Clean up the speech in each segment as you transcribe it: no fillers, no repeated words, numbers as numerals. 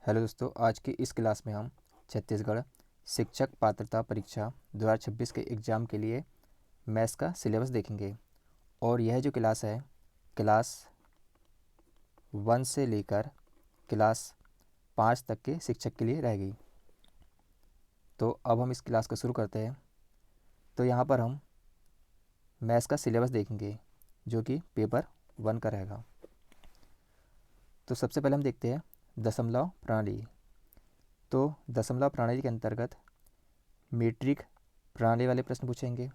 Hello दोस्तों, आज की इस क्लास में हम छत्तीसगढ़ शिक्षक पात्रता परीक्षा 2026 के एग्ज़ाम के लिए मैथ्स का सिलेबस देखेंगे। और यह जो क्लास है, क्लास 1 से लेकर क्लास 5 तक के शिक्षक के लिए रहेगी। तो अब हम इस क्लास को शुरू करते हैं। तो यहाँ पर हम मैथ्स का सिलेबस देखेंगे जो कि पेपर 1 का रहेगा। तो सबसे पहले हम देखते हैं दशमलव प्रणाली। तो दशमलव प्रणाली के अंतर्गत मीट्रिक प्रणाली वाले प्रश्न पूछेंगे।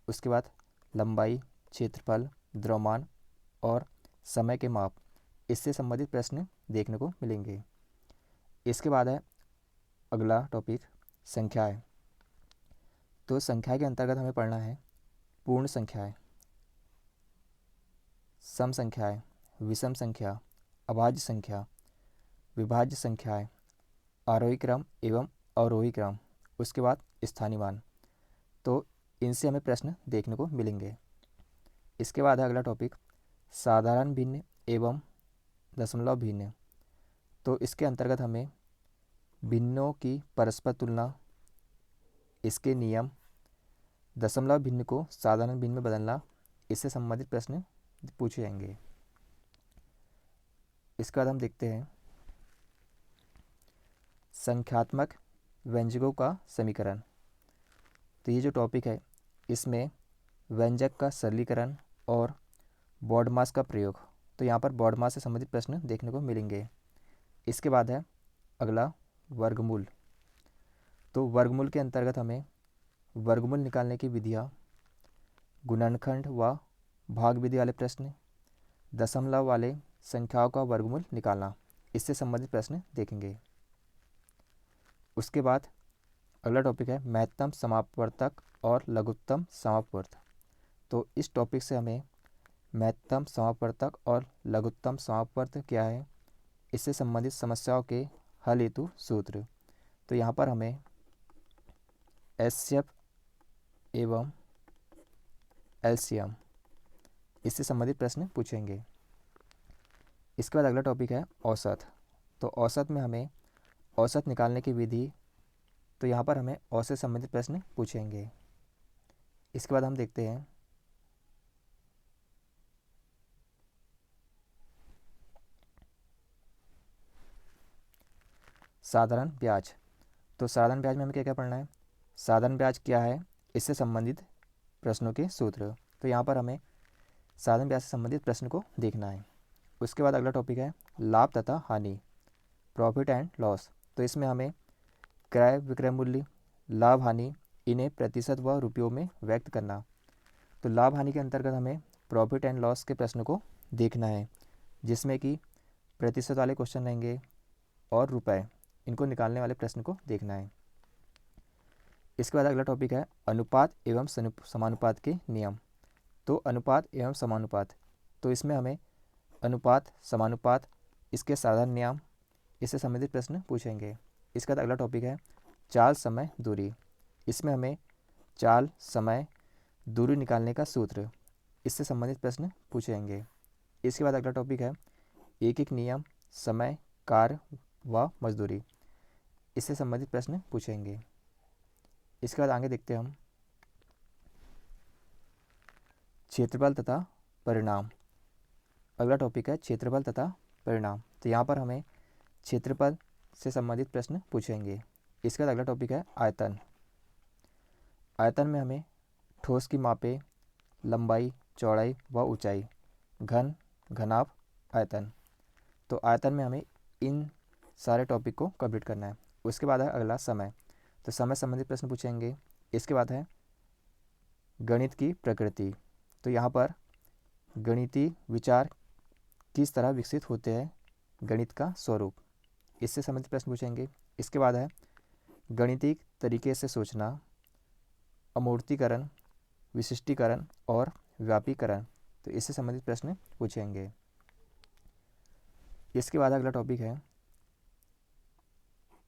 उसके बाद लंबाई, क्षेत्रफल, द्रव्यमान और समय के माप, इससे संबंधित प्रश्न देखने को मिलेंगे। इसके बाद है अगला टॉपिक संख्याएं। तो संख्या के अंतर्गत हमें पढ़ना है पूर्ण संख्याएं, सम संख्याएं, विषम संख्या, अभाज्य संख्या, विभाज्य संख्याएं, आरोही क्रम एवं अवरोही क्रम, उसके बाद स्थानीय मान। तो इनसे हमें प्रश्न देखने को मिलेंगे। इसके बाद है अगला टॉपिक साधारण भिन्न एवं दशमलव भिन्न। तो इसके अंतर्गत हमें भिन्नों की परस्पर तुलना, इसके नियम, दशमलव भिन्न को साधारण भिन्न में बदलना, इससे संबंधित प्रश्न पूछे जाएंगे। इसके बाद हम देखते हैं संख्यात्मक व्यंजकों का समीकरण। तो ये जो टॉपिक है, इसमें व्यंजक का सरलीकरण और बॉडमास का प्रयोग। तो यहाँ पर बॉडमास से संबंधित प्रश्न देखने को मिलेंगे। इसके बाद है अगला वर्गमूल। तो वर्गमूल के अंतर्गत हमें वर्गमूल निकालने की विधियाँ, गुणनखंड व भाग विधि वाले प्रश्न, दशमलव वाले संख्याओं का वर्गमूल निकालना, इससे संबंधित प्रश्न देखेंगे। उसके बाद अगला टॉपिक है महत्तम समापवर्तक और लघुत्तम समापवर्तक। तो इस टॉपिक से हमें महत्तम समापवर्तक और लघुत्तम समापवर्तक क्या है, इससे संबंधित समस्याओं के हल हेतु सूत्र। तो यहाँ पर हमें एचसीएफ एवं एलसीएम, इससे संबंधित प्रश्न पूछेंगे। इसके बाद अगला टॉपिक है औसत। तो औसत में हमें औसत निकालने की विधि, तो यहाँ पर हमें औसत से संबंधित प्रश्न पूछेंगे। इसके बाद हम देखते हैं साधारण ब्याज। तो साधारण ब्याज में हमें क्या क्या पढ़ना है, साधारण ब्याज क्या है, इससे संबंधित प्रश्नों के सूत्र। तो यहाँ पर हमें साधारण ब्याज से संबंधित प्रश्न को देखना है। उसके बाद अगला टॉपिक है लाभ तथा हानि, प्रॉफिट एंड लॉस। तो इसमें हमें क्रय विक्रय मूल्य, लाभ हानि, इन्हें प्रतिशत व रुपयों में व्यक्त करना। तो लाभ हानि के अंतर्गत हमें प्रॉफिट एंड लॉस के प्रश्न को देखना है, जिसमें कि प्रतिशत वाले क्वेश्चन रहेंगे और रुपए, इनको निकालने वाले प्रश्न को देखना है। इसके बाद अगला टॉपिक है अनुपात एवं समानुपात के नियम। तो अनुपात एवं समानुपात, तो इसमें हमें अनुपात, समानुपात, इसके साधारण नियम, इससे संबंधित प्रश्न पूछेंगे। इसके बाद अगला टॉपिक है चाल, समय, दूरी। इसमें हमें चाल, समय, दूरी निकालने का सूत्र, इससे संबंधित प्रश्न पूछेंगे। इसके बाद अगला टॉपिक है एक एक नियम, समय, कार्य व मजदूरी, इससे संबंधित प्रश्न पूछेंगे। इसके बाद आगे देखते हैं हम क्षेत्रफल तथा परिणाम। अगला टॉपिक है क्षेत्रफल तथा परिणाम। तो यहाँ पर हमें क्षेत्रफल से संबंधित प्रश्न पूछेंगे। इसके बाद अगला टॉपिक है आयतन। आयतन में हमें ठोस की मापें, लंबाई, चौड़ाई व ऊंचाई, घन, घनाभ, आयतन। तो आयतन में हमें इन सारे टॉपिक को कंप्लीट करना है। उसके बाद है अगला समय। तो समय संबंधित प्रश्न पूछेंगे। इसके बाद है गणित की प्रकृति। तो यहाँ पर गणितीय विचार किस तरह विकसित होते हैं, गणित का स्वरूप, इससे संबंधित प्रश्न पूछेंगे। इसके बाद है गणितीय तरीके से सोचना, अमूर्तीकरण, विशिष्टीकरण और व्यापीकरण। तो इससे संबंधित प्रश्न पूछेंगे। इसके बाद अगला टॉपिक है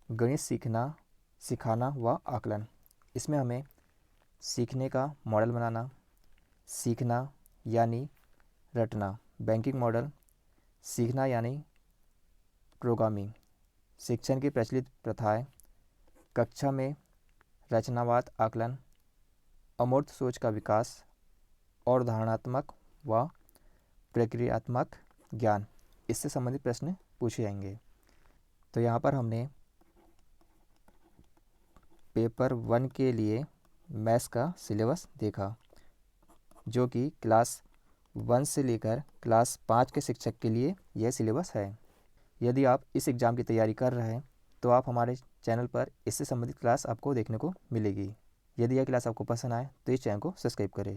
गणित सीखना, सिखाना व आकलन। इसमें हमें सीखने का मॉडल बनाना, सीखना यानी रटना, बैंकिंग मॉडल, सीखना यानी प्रोग्रामिंग, शिक्षण की प्रचलित प्रथाएं, कक्षा में रचनावाद आकलन, अमूर्त सोच का विकास और धारणात्मक व प्रक्रियात्मक ज्ञान, इससे संबंधित प्रश्न पूछे जाएंगे। तो यहाँ पर हमने पेपर 1 के लिए मैथ्स का सिलेबस देखा, जो कि क्लास 1 से लेकर क्लास 5 के शिक्षक के लिए यह सिलेबस है। यदि आप इस एग्ज़ाम की तैयारी कर रहे हैं तो आप हमारे चैनल पर इससे संबंधित क्लास आपको देखने को मिलेगी। यदि यह क्लास आपको पसंद आए तो इस चैनल को सब्सक्राइब करें।